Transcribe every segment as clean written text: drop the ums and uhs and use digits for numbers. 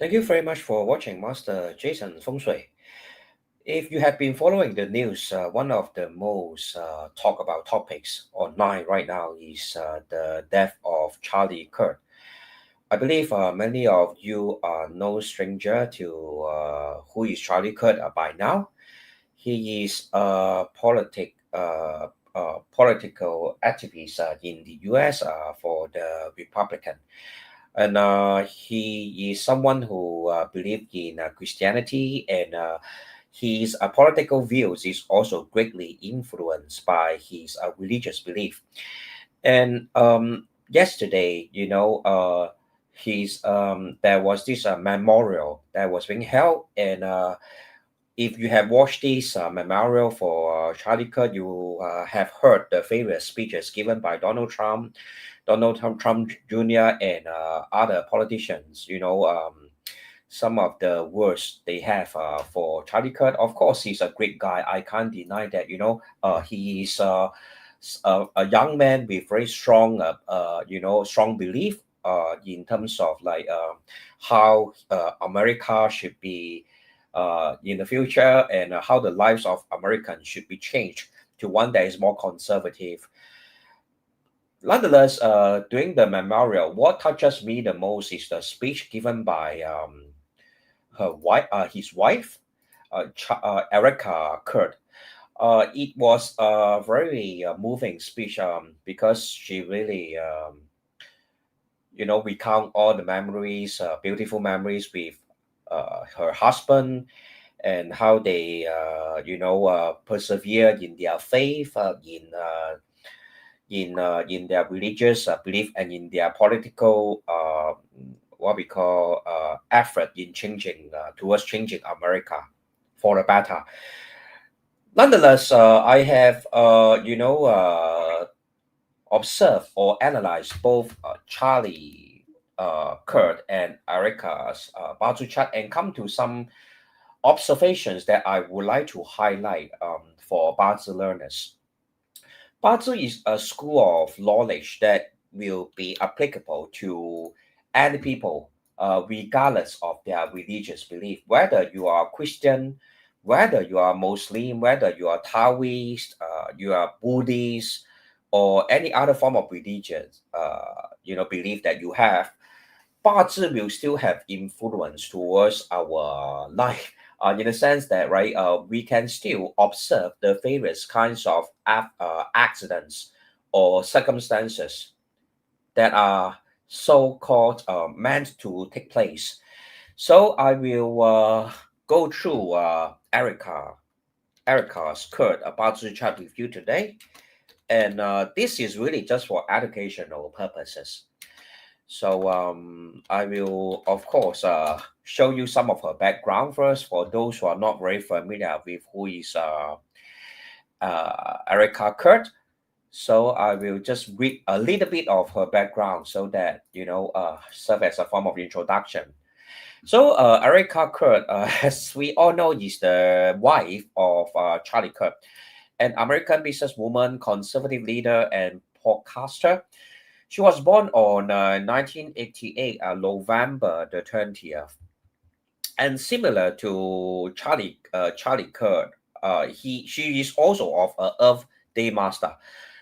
Thank you very much for watching Master Jason Feng Shui. If you have been following the news, one of the most talk about topics online right now is the death of Charlie Kirk. I believe many of you are no stranger to who is Charlie Kirk by now. He is a political activist in the U.S. For the Republican. And he is someone who believes in Christianity, and his political views is also greatly influenced by his religious belief. And yesterday, his there was this memorial that was being held, and if you have watched this memorial for Charlie Kirk, you have heard the various speeches given by Donald Trump Jr. and other politicians. Some of the words they have for Charlie Kirk. Of course, he's a great guy. I can't deny that. He is a young man with very strong, strong belief in terms of like how America should be in the future, and how the lives of Americans should be changed to one that is more conservative. Nonetheless, during the memorial, what touches me the most is the speech given by his wife, Erika Kirk. It was a very moving speech because she really, recount all the memories, beautiful memories with her husband, and how they, persevere in their faith, in their religious belief, and in their political what we call effort in changing towards changing America for the better. Nonetheless, I have observed or analyzed both Charlie Kirk and Erika's Bazi chart, and come to some observations that I would like to highlight for Bazi learners. Bazi is a school of knowledge that will be applicable to any people, regardless of their religious belief, whether you are Christian, whether you are Muslim, whether you are Taoist, you are Buddhist, or any other form of religion, belief that you have. Bazi will still have influence towards our life, in the sense that, right, we can still observe the various kinds of accidents or circumstances that are so-called meant to take place. So I will go through Erika's Kirk about to chat with you today, and this is really just for educational purposes. So I will, of course, show you some of her background first for those who are not very familiar with who is Erika Kirk. So I will just read a little bit of her background so that, serve as a form of introduction. So Erika Kirk, as we all know, is the wife of Charlie Kirk, an American businesswoman, conservative leader, and podcaster. She was born on 1988, November the 20th. And similar to Charlie Kirk, she is also of Earth Day Master.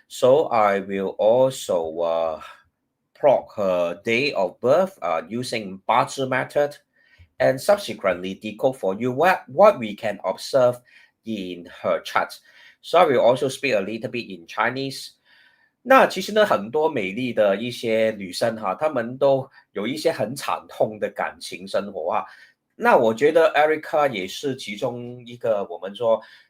So I will also plot her day of birth using Bazi method, and subsequently decode for you what we can observe in her chart. So I will also speak a little bit in Chinese. 那其实呢，很多美丽的一些女生哈，她们都有一些很惨痛的感情生活啊。那我觉得 Erica 也是其中一个，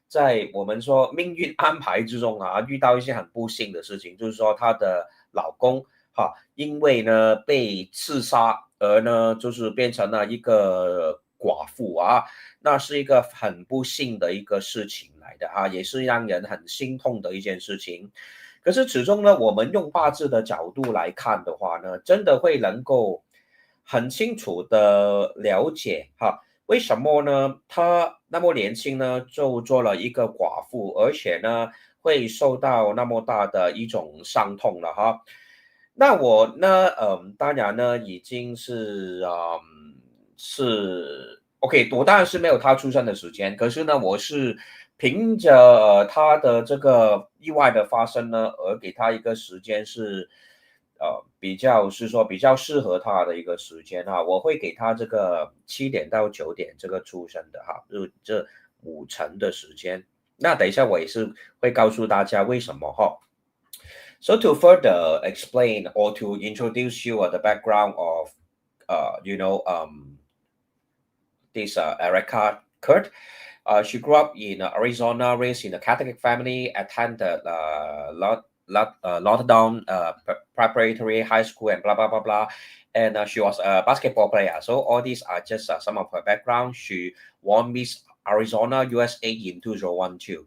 在我们说命运安排之中啊，遇到一些很不幸的事情，就是说她的老公哈，因为呢被刺杀而呢，就是变成了一个寡妇啊，那是一个很不幸的一个事情来的啊，也是让人很心痛的一件事情。可是始终呢，我们用八字的角度来看的话呢，真的会能够很清楚的了解哈，为什么呢？她那么年轻呢，就做了一个寡妇，而且呢，会受到那么大的一种伤痛了哈。那我呢，当然呢，已经是是 OK， 我当然是没有他出生的时间，可是呢，我是凭着他的这个意外的发生呢，而给他一个时间是比较是说比较适合他的一个时间哈，我会给他这个7点到9点这个出生的哈，就这5晨的时间。那等一下我也是会告诉大家为什么哈。So to further explain or to introduce you the background of, this Erika Kirk. She grew up in Arizona, raised in a Catholic family, attended Lauderdale Preparatory High School, and blah blah blah blah. And she was a basketball player. So all these are just some of her background. She won Miss Arizona USA in 2012,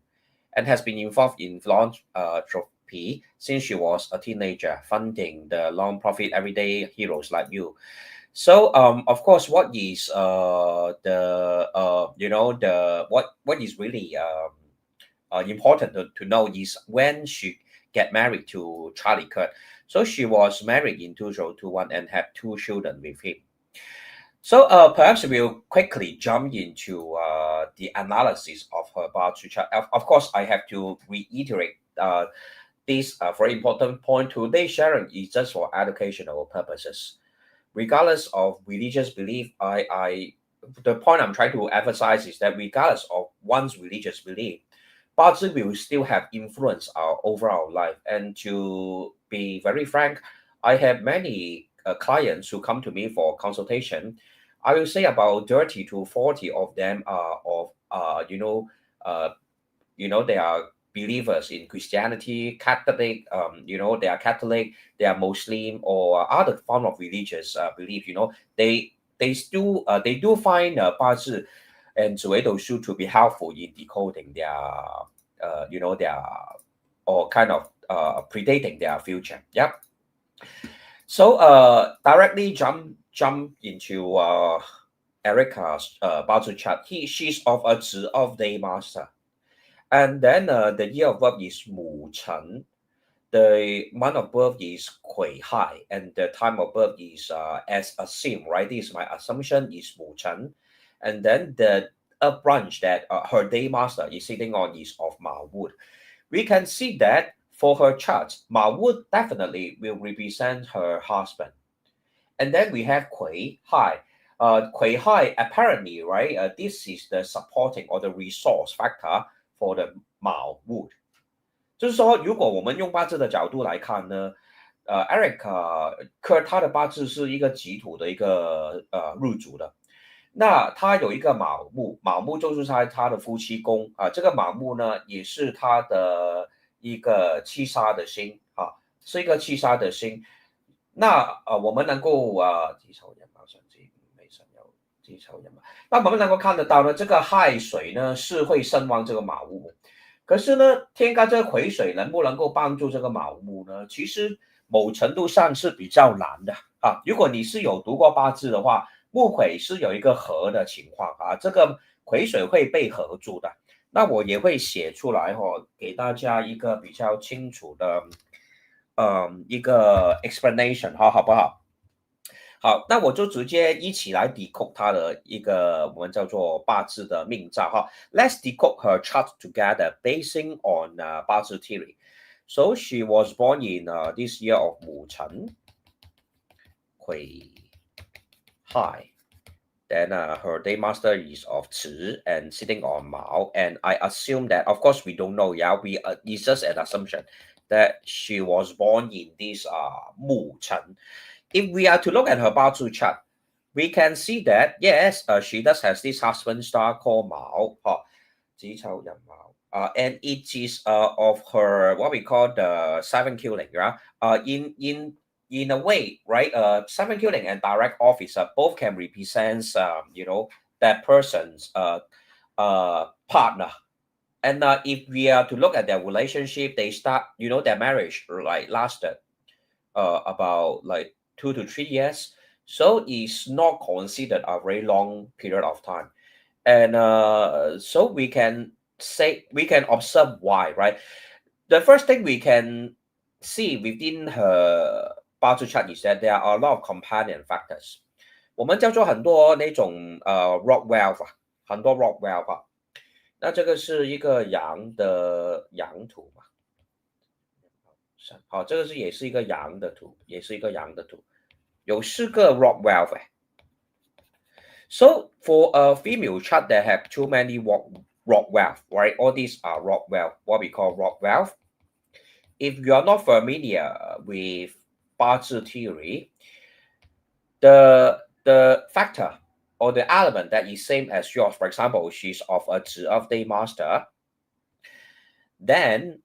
and has been involved in philanthropy since she was a teenager, funding the non-profit Everyday Heroes Like You. So, of course, what is what is really important to know is when she get married to Charlie Kirk. So she was married in 2021 and had 2 children with him. So perhaps we'll quickly jump into the analysis of her Bazi chart. Of course, I have to reiterate this very important point. Today's sharing is just for educational purposes. Regardless of religious belief, the point I'm trying to emphasize is that regardless of one's religious belief, Bazi will still have influence our overall life. And to be very frank, I have many clients who come to me for consultation. I will say about 30 to 40 of them are of they are believers in Christianity, Catholic, they are Catholic, they are Muslim or other form of religious belief. They do find Bazi and Zoedo Shu to be helpful in decoding their their or kind of predating their future. Yep. So directly jump into Erika's Bazi chart. She's of a Zi of day master. And then the year of birth is Mu Chen. The month of birth is Kui Hai. And the time of birth is as assumed, right? This is my assumption is Mu Chen. And then the branch that her day master is sitting on is of Ma Wood. We can see that for her chart, Ma Wood definitely will represent her husband. And then we have Kui Hai. Kui Hai apparently, right? This is the supporting or the resource factor for the Mao Wood， 就是说，如果我们用八字的角度来看呢，Erika Kirk 他的八字是一个己土的一个入主的，那他有一个卯木，卯木就是他的夫妻宫啊，这个卯木呢也是他的一个七杀的星啊，是一个七杀的星。那我们能够己丑寅卯辰巳午未申酉己丑寅卯，那我们能够看得到呢，这个亥水呢是会胜旺这个卯木，可是呢，天干这个癸水能不能够帮助这个卯木呢？其实某程度上是比较难的啊。如果你是有读过八字的话，木癸是有一个合的情况啊，这个癸水会被合住的。那我也会写出来给大家一个比较清楚的一个 explanation 好不好？好，那我就直接一起来 decode 它的一个我们叫做八字的命造哈。Let's decode her chart together, basing on 八字 theory. So she was born in this year of Mu Chen, Kui Hai. Then her day master is of Zi and sitting on Mao. And I assume that, of course, we don't know. Yeah, it's just an assumption that she was born in this Mu Chen. If we are to look at her Bazi chart, we can see that, yes, she does have this husband star called Mao, and it is of her, what we call the seven killing, right? In a way, right, seven killing and direct office both can represent, that person's partner. And if we are to look at their relationship, they start, their marriage like lasted about like 2 to 3 years. So it's not considered a very long period of time. And so we can observe why, right? The first thing we can see within her Bazi chart is that there are a lot of companion factors. 我们叫做很多那种rock wealth 啊，很多 rock wealth 啊。那这个是一个羊的羊图嘛？好，这个也是一个羊的图，也是一个羊的图，有4个 rock wealth 哎。So for a female chart that have too many rock wealth, right? All these are rock wealth, what we call rock wealth. If you are not familiar with Bazi theory, the factor or the element that is same as yours, for example, she's of a 子 of day master, then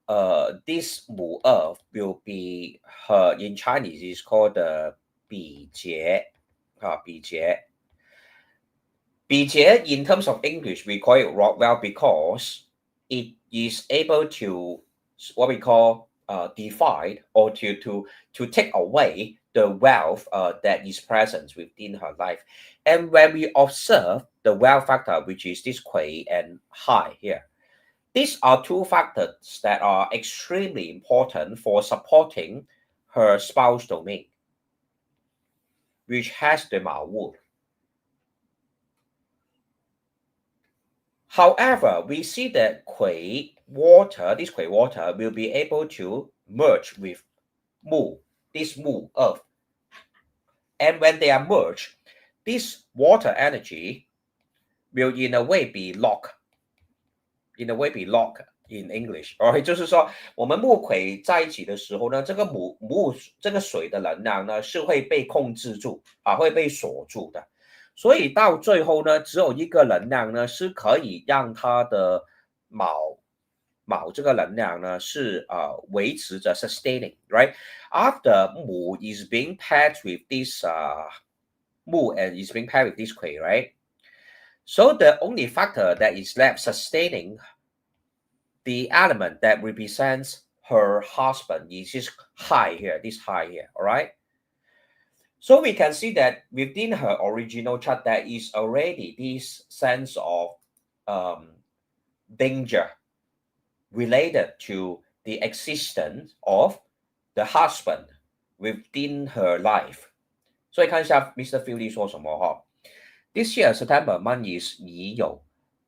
this 母 earth will be her in Chinese is called the 比劫比劫 Bijie, in terms of English, we call it rock wealth because it is able to what we call divide or to take away the wealth that is present within her life. And when we observe the wealth factor, which is this Kui and high here, these are 2 factors that are extremely important for supporting her spouse domain, which has the Mao Wu. However, we see that Kui water, this Kui water will be able to merge with Mu, this Mu earth. And when they are merged, this water energy will in a way be locked. In a way be locked in English. 就是说我们木葵在一起的时候呢，这个这个水的能量呢是会被控制住会被锁住的。所以到最后呢，只有一个能量呢是可以让它的卯这个能量呢是维持着 sustaining, right? After Mu is being paired with this Mu and is being paired with this Kui, right? So the only factor that is left sustaining the element that represents her husband is this high here, all right? So we can see that within her original chart, there is already this sense of danger related to the existence of the husband within her life. 所以看一下 Mr. Philly 说什么哈。This year September month is 乙酉，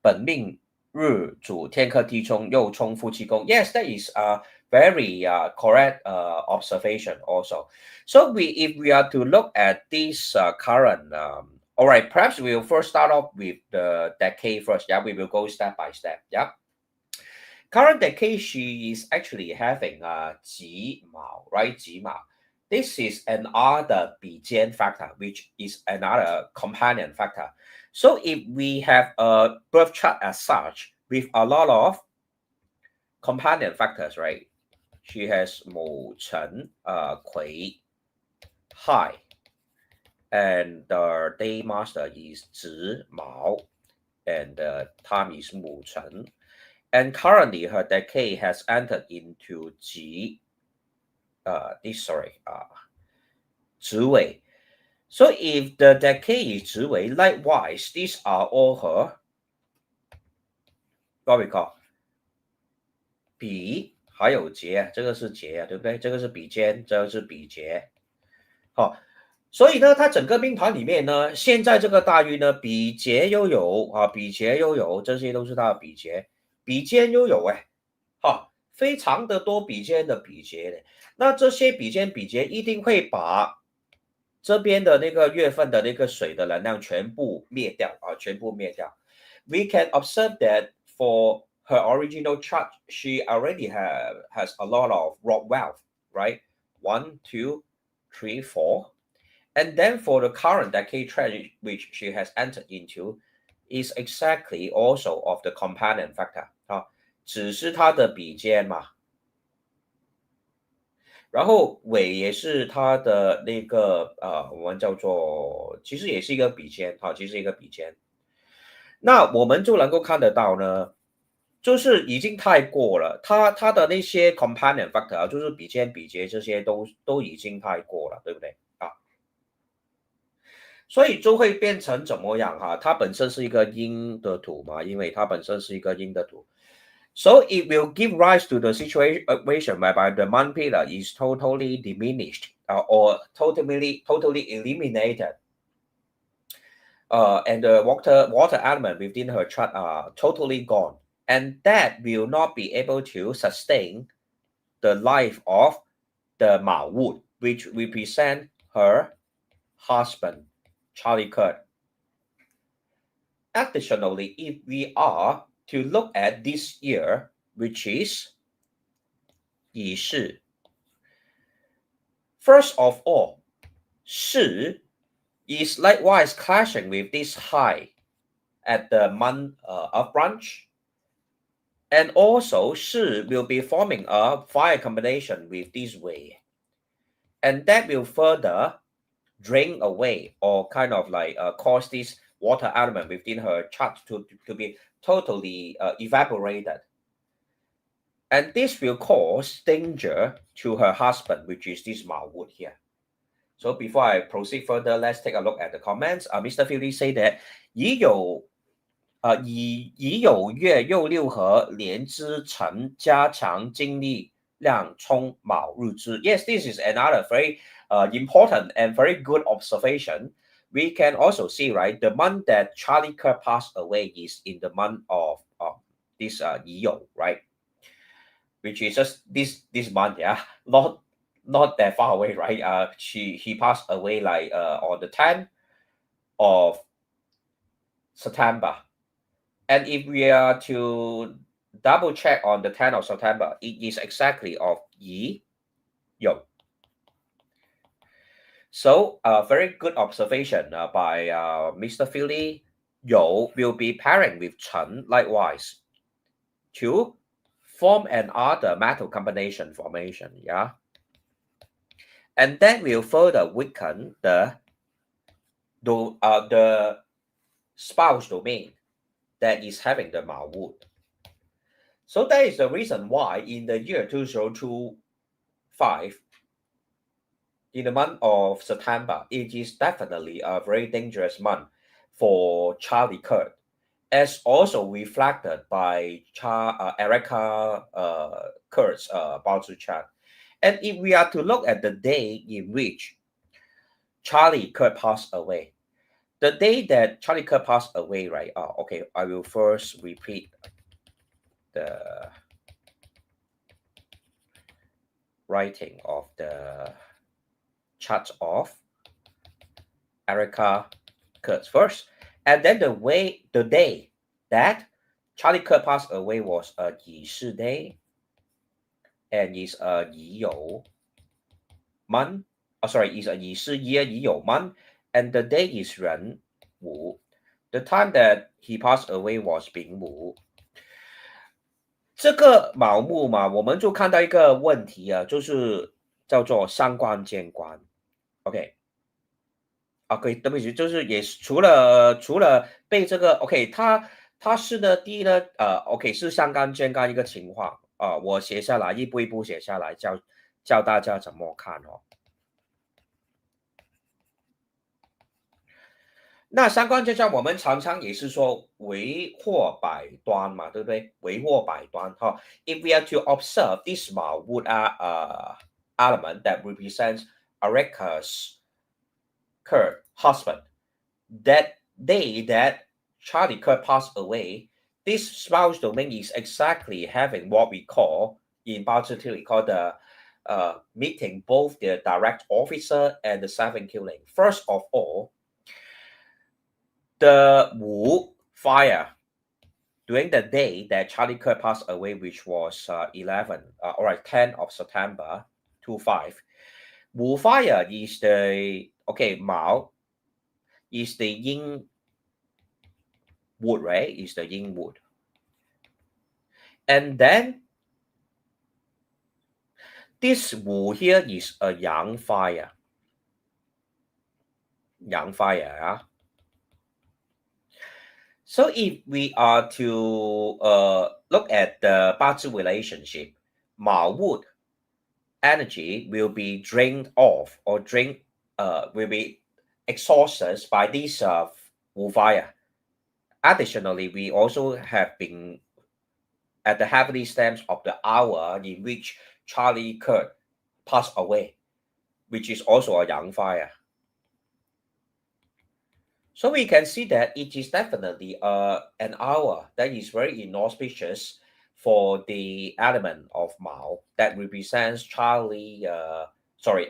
本命日主天克地冲，又冲夫妻宫。Yes, that is very correct observation also. So if we are to look at this current, all right, perhaps we will first start off with the decade first. Yeah, we will go step by step. Yeah. Current decade, she is actually having 己卯, right? 己卯. This is another 比肩 factor, which is another companion factor. So if we have a birth chart as such with a lot of companion factors, right? She has 母辰, Kui, high, and the day master is 子 Mao, and the time is 母辰. And currently her decade has entered into 己, 子尾. So if the decade is 子尾, likewise, these are all her, what we call 比还有劫，这个是劫，对不对？这个是比肩，这个是比劫。好，所以呢，它整个命盘里面呢，现在这个大运呢，比劫又有比劫又有，这些都是它的比劫，比肩又有非常的多比肩的比劫的。那这些比肩比劫一定会把这边的那个月份的那个水的能量全部灭掉全部灭掉。We can observe that for her original chart, she already has a lot of rock wealth, right? 1, 2, 3, 4. And then for the current decade chart, which she has entered into, is exactly also of the companion factor 只是它的比肩嘛。然后尾也是它的那个我们叫做其实也是一个比肩其实一个比肩。那我们就能够看得到呢，就是已经太过了，它的那些 companion factor 就是比肩比劫这些都已经太过了，对不对所以就会变成怎么样它本身是一个阴的土嘛，因为它本身是一个阴的土。So it will give rise to the situation whereby the month pillar is totally diminished or totally eliminated. and the water element within her chart are totally gone, and that will not be able to sustain the life of the Mao wood, which represent her husband, Charlie Kirk. Additionally, if we are to look at this year, which is 乙巳, first of all, 巳 is likewise clashing with this high at the month of branch. And also, Shi will be forming a fire combination with this way. And that will further drain away or kind of like cause this water element within her chart to be totally evaporated. And this will cause danger to her husband, which is this Mao wood here. So before I proceed further, let's take a look at the comments. Mr. Philly say that 乙酉月又六合连之辰加强精力量冲卯日支. Yes, this is another very important and very good observation. We can also see, right, the month that Charlie Kirk passed away is in the month of this 乙酉, right? Which is just this month, yeah, not that far away, right? He passed away like on the 10th of September. And if we are to double check on the 10th of September, it is exactly of Yi Yong. So a very good observation by Mr. Philly. Yo will be pairing with Chen likewise to form another metal combination formation, yeah. And that will further weaken the spouse domain that is having the Mao wood. So that is the reason why in the year 2025, in the month of September, it is definitely a very dangerous month for Charlie Kirk, as also reflected by Erika Kirk's Bazi chart. And if we are to look at the day in which Charlie Kirk passed away, the day that Charlie Kirk passed away, right? Okay, I will first repeat the writing of the chart of Erika Kirk first, and then the day that Charlie Kirk passed away was a 乙巳 day, and is a 乙酉 month. Is a 乙巳 year 乙酉 month, and the day is 壬午. The time that he passed away was 丙午. 这个卯木嘛，我们就看到一个问题啊，就是叫做三官见官。OK， 对不起，就是也是除了被这个 OK， 它是呢，第一呢，OK 是三官见官一个情况啊，我写下来一步一步写下来，教大家怎么看哦。那三官见官我们常常也是说为祸百端嘛，对不对？为祸百端哈。If we are to observe this small wood element that represents Erika's Kirk husband, that day that Charlie Kirk passed away, this spouse domain is exactly having what we call in Bazi theory called the meeting both the direct officer and the seven killing. First of all, the Wu fire during the day that Charlie Kirk passed away, which was 10th of September 25. Wu fire is the Mao is the yin wood, right? Is the yin wood, and then this Wu here is a yang fire. Yang fire, yeah. So if we are to look at the Bazi relationship, Mao wood energy will be drained off or will be exhausted by this Wu fire. Additionally, we also have been at the heavenly stamps of the hour in which Charlie Kirk passed away, which is also a yang fire. So we can see that it is definitely an hour that is very inauspicious for the element of Mao that represents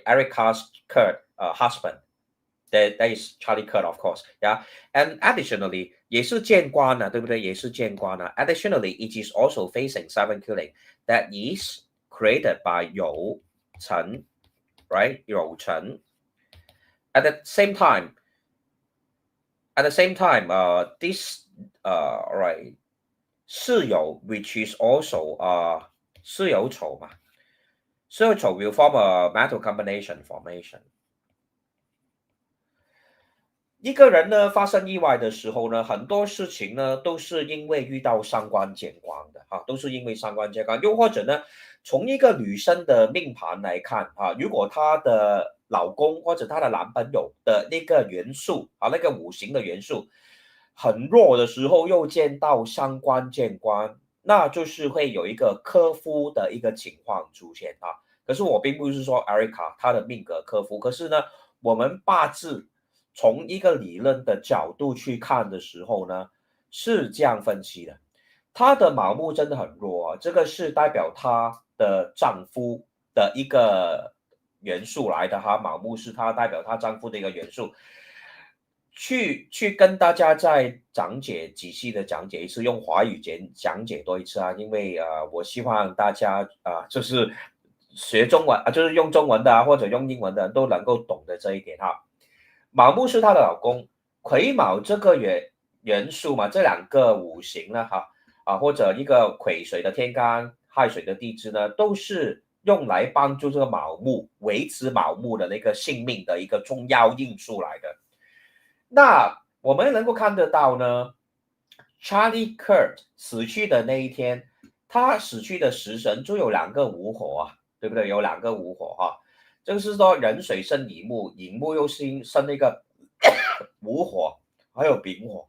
Erika's Kirk husband. That is Charlie Kirk, of course. Yeah. And additionally, 也是见官啊，对不对？也是见官啊。Additionally, it is also facing seven killing that is created by 有辰, right? 有辰. At the same time, this right 巳酉 which is also 巳酉丑嘛，巳酉丑 will form a metal combination formation。一个人呢发生意外的时候呢，很多事情呢都是因为遇到伤官见官的哈，都是因为伤官见官。又或者呢，从一个女生的命盘来看啊，如果她的老公或者她的男朋友的那个元素啊，那个五行的元素很弱的时候，又见到伤官见官，那就是会有一个克夫的一个情况出现啊。可是我并不是说 Erika 她的命格克夫，可是呢，我们八字从一个理论的角度去看的时候呢，是这样分析的。她的卯木真的很弱啊，这个是代表她的丈夫的一个元素来的哈，卯木是她代表她丈夫的一个元素。去跟大家再仔细的讲解一次，用华语讲解多一次啊，因为我希望大家就是学中文就是用中文的或者用英文的都能够懂得这一点哈。卯木是她的老公，癸卯这个元素嘛，这两个五行呢或者一个癸水的天干，亥水的地支呢，都是用来帮助这个卯木维持卯木的那个性命的一个重要因素来的。那我们能够看得到呢 ，Charlie Kirk 死去的那一天，他死去的时辰就有两个午火啊，对不对？有两个午火哈，就是说壬水生乙木，乙木又生那个午火，还有丙火，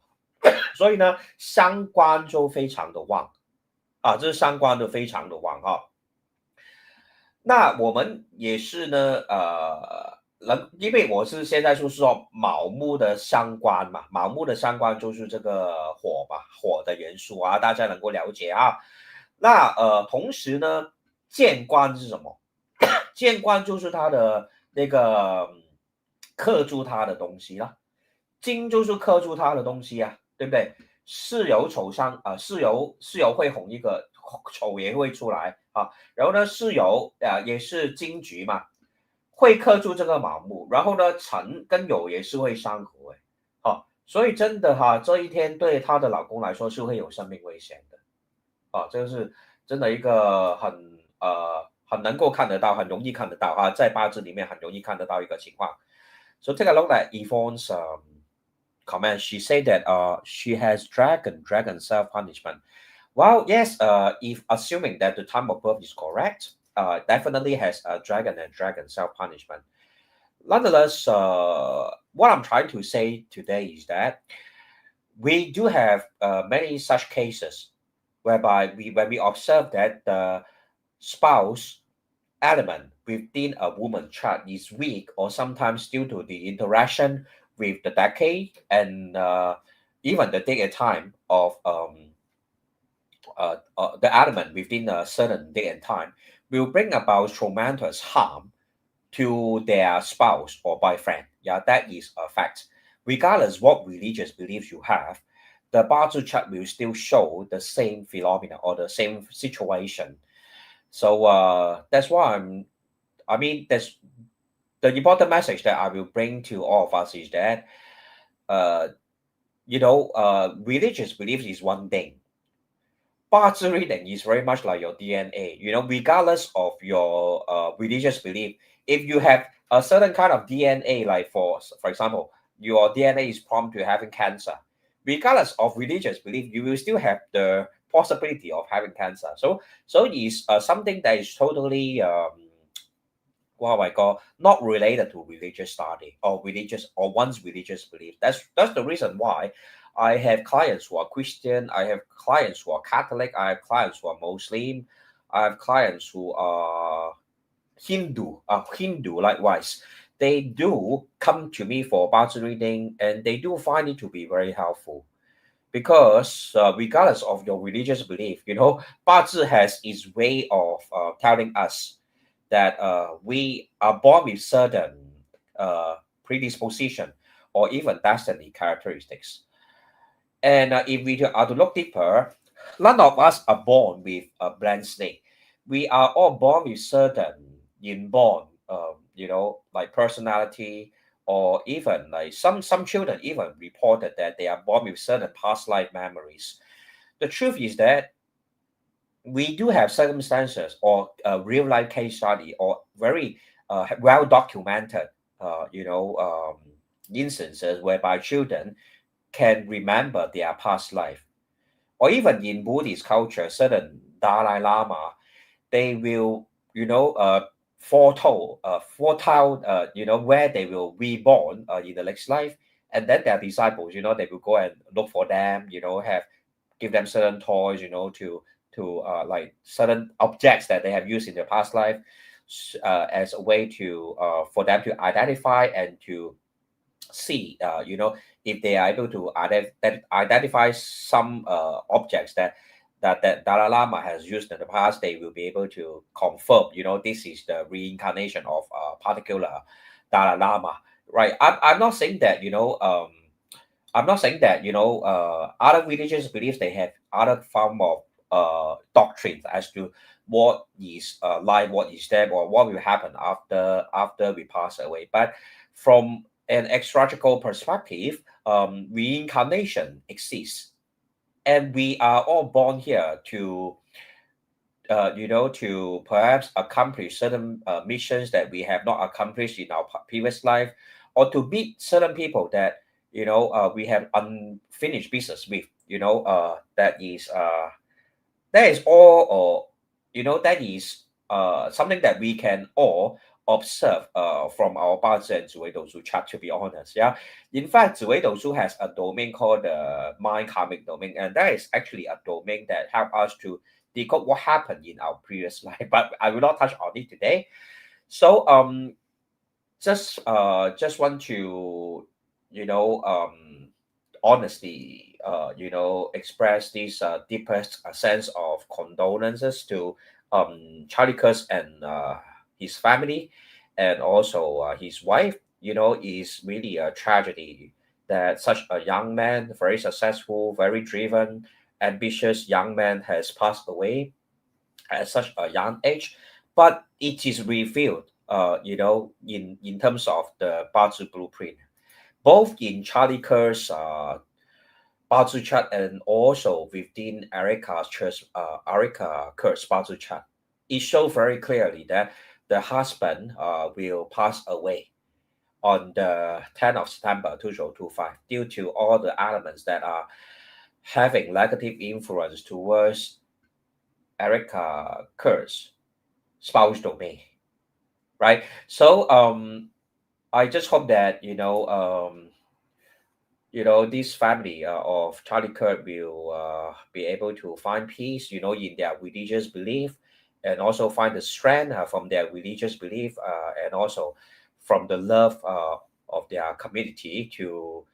所以呢，三官就非常的旺啊，这是三官都非常的旺哈。那我们也是呢，因为我是现在就是说卯木的相关嘛，卯木的相关就是这个火吧，火的元素啊，大家能够了解啊。那同时呢，见官是什么？见官就是它的那个克住它的东西啦，金就是克住它的东西啊，对不对？巳酉丑伤巳酉会红一个，丑也会出来啊。然后呢，巳酉也是金局嘛。会克住这个卯木，然后呢，辰跟酉也是会伤合哎，好，所以真的哈，这一天对她的老公来说是会有生命危险的，这个是真的一个很能够看得到，很容易看得到哈，在八字里面很容易看得到一个情况。So take a look at Yvonne's comment. She said that she has dragon self punishment. Well, yes, if assuming that the time of birth is correct. Definitely has a dragon and dragon self-punishment. Nonetheless, what I'm trying to say today is that we do have many such cases whereby when we observe that the spouse element within a woman chart is weak or sometimes due to the interaction with the decade and even the date and time of the element within a certain date and time will bring about tremendous harm to their spouse or boyfriend. Yeah, that is a fact. Regardless what religious beliefs you have, the Bazi chart will still show the same phenomena or the same situation. So that's why that's the important message that I will bring to all of us is that, religious beliefs is one thing. Bazi reading is very much like your DNA. Regardless of your religious belief, if you have a certain kind of DNA, like for example, your DNA is prone to having cancer, regardless of religious belief, you will still have the possibility of having cancer. So it's something that is totally what I call not related to religious study or one's religious belief. That's the reason why I have clients who are Christian, I have clients who are Catholic, I have clients who are Muslim, I have clients who are Hindu likewise. they do come to me for Bazi reading, and they do find it to be very helpful. Because regardless of your religious belief, Bazi has its way of telling us that we are born with certain predisposition or even destiny characteristics. And if we are to look deeper, none of us are born with a blank slate. We are all born with certain inborn, like personality, or even like some children even reported that they are born with certain past life memories. The truth is that we do have circumstances or a real life case study or very well documented, instances whereby children can remember their past life. Or even in Buddhist culture, certain Dalai Lama, they will, foretell, where they will reborn in the next life. And then their disciples, they will go and look for them, give them certain toys, to like certain objects that they have used in their past life, as a way to for them to identify and to see, if they are able to identify some objects that Dalai Lama has used in the past, they will be able to confirm, this is the reincarnation of a particular Dalai Lama, right? I'm not saying that, other religious beliefs, they have other form of doctrines as to what is life, what is death, or what will happen after we pass away. But from an astrological perspective, reincarnation exists, and we are all born here to to perhaps accomplish certain missions that we have not accomplished in our previous life, or to meet certain people that we have unfinished business with. That is all, or that is something that we can all observe from our Bazi and Zhui Dou chart, to be honest. Yeah. In fact, Zhui Dou has a domain called the mind karmic domain, and that is actually a domain that help us to decode what happened in our previous life. But I will not touch on it today. So just want to honestly express this deepest sense of condolences to Charlie Kirk and his family, and also his wife. Is really a tragedy that such a young man, very successful, very driven, ambitious young man, has passed away at such a young age. But it is revealed, in terms of the Bazi blueprint, both in Charlie Kirk's Bazi chart and also within Erika Kirk's Bazi chart. It shows very clearly that the husband will pass away on the 10th of September 2025 due to all the elements that are having negative influence towards Erika Kirk's spouse domain, right? So I just hope that this family of Charlie Kirk will be able to find peace, in their religious belief, and also find the strength from their religious belief, and also from the love of their community to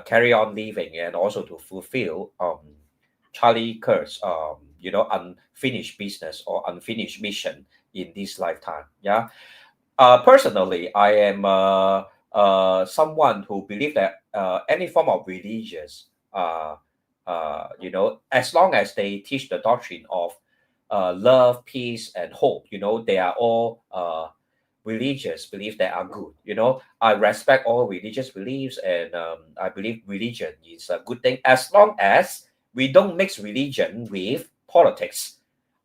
carry on living, and also to fulfill Charlie Kirk's unfinished business or unfinished mission in this lifetime. Yeah. Personally, I am someone who believe that any form of religious, as long as they teach the doctrine of love, peace, and hope, they are all religious beliefs that are good. I respect all religious beliefs, and I believe religion is a good thing as long as we don't mix religion with politics.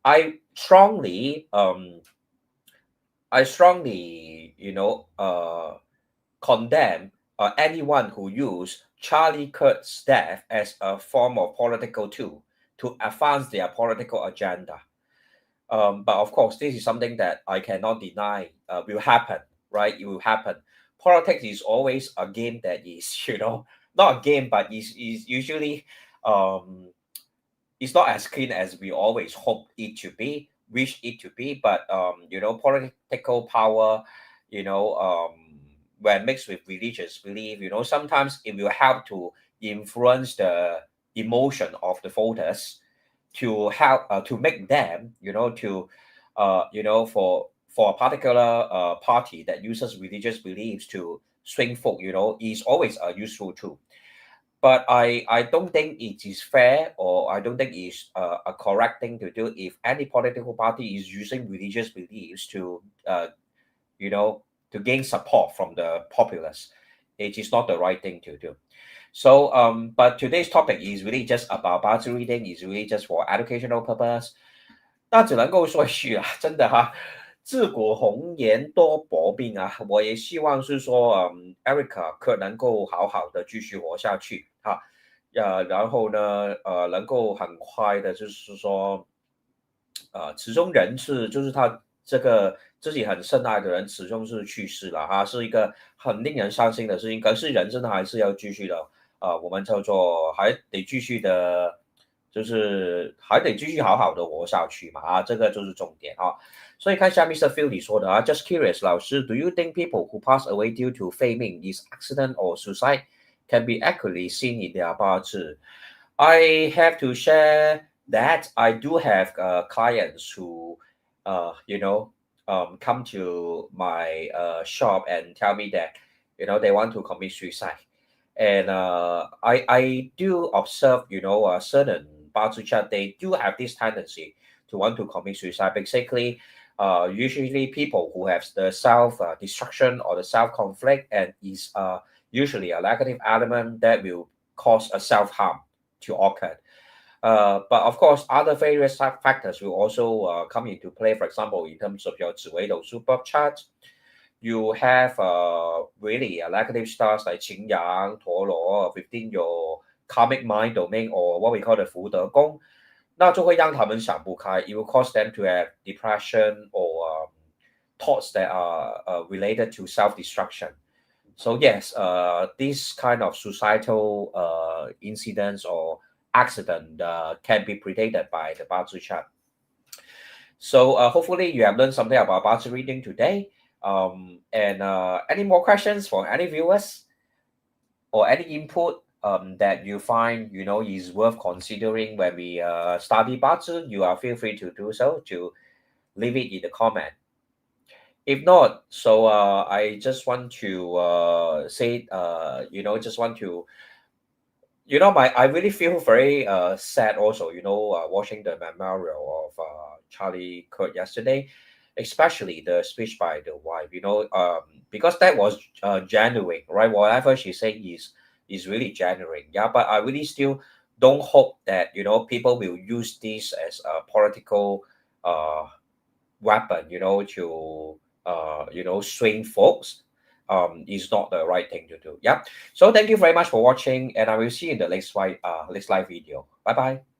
I strongly condemn anyone who use Charlie Kirk's death as a form of political tool to advance their political agenda. But of course, this is something that I cannot deny will happen, right? It will happen. Politics is always a game that is, not a game, but is usually um, it's not as clean as we always hope it to be, wish it to be. But political power, you know, um, when mixed with religious belief, sometimes it will help to influence the emotion of the voters to help to make them, for a particular party that uses religious beliefs to swing folk, is always a useful tool. But I don't think it is fair, or I don't think it's a correct thing to do if any political party is using religious beliefs to to gain support from the populace. It is not the right thing to do. So but today's topic is really just about Bazi reading, is really just for educational purpose. 那只能够说一句啊，真的哈，自古红颜多薄命啊！我也希望是说，Erika 可能够好好的继续活下去哈，然后呢，能够很快的，就是说，始终人是，就是他这个自己很深爱的人，始终是去世了哈，是一个很令人伤心的事情。可是人真的还是要继续的，我们叫做还得继续的。就是还得继续好好的活下去嘛这个就是重点所以看下 Mr. Phil 你说的just curious 老师 do you think people who pass away due to 废命 is accident or suicide can be accurately seen in their 八字 I have to share that I do have clients who come to my shop and tell me that they want to commit suicide and I do observe certain Bazi chart, they do have this tendency to want to commit suicide. Basically, usually people who have the self-destruction or the self-conflict and is usually a negative element that will cause a self-harm to occur. But of course, other various factors will also come into play. For example, in terms of your 紫微斗数 birth chart, you have really negative stars like 擎羊、陀螺 within your karmic mind domain or what we call the 福德宫，那就会让他们想不开。It will cause them to have depression or thoughts that are related to self-destruction. So yes, this kind of suicidal incidents or accident can be predicted by the Bazi chart. So hopefully you have learned something about Bazi reading today. And any more questions for any viewers or any input that you find is worth considering when we study Bazi, you are feel free to do so, to leave it in the comment. If not, so I just want to say just want to I really feel very sad also watching the memorial of Charlie Kirk yesterday, especially the speech by the wife, because that was genuine, right? Whatever she said is really genuine. Yeah, but I really still don't hope that people will use this as a political weapon, to swing folks. Is not the right thing to do. Yeah. So thank you very much for watching, and I will see you in the next live video. Bye bye.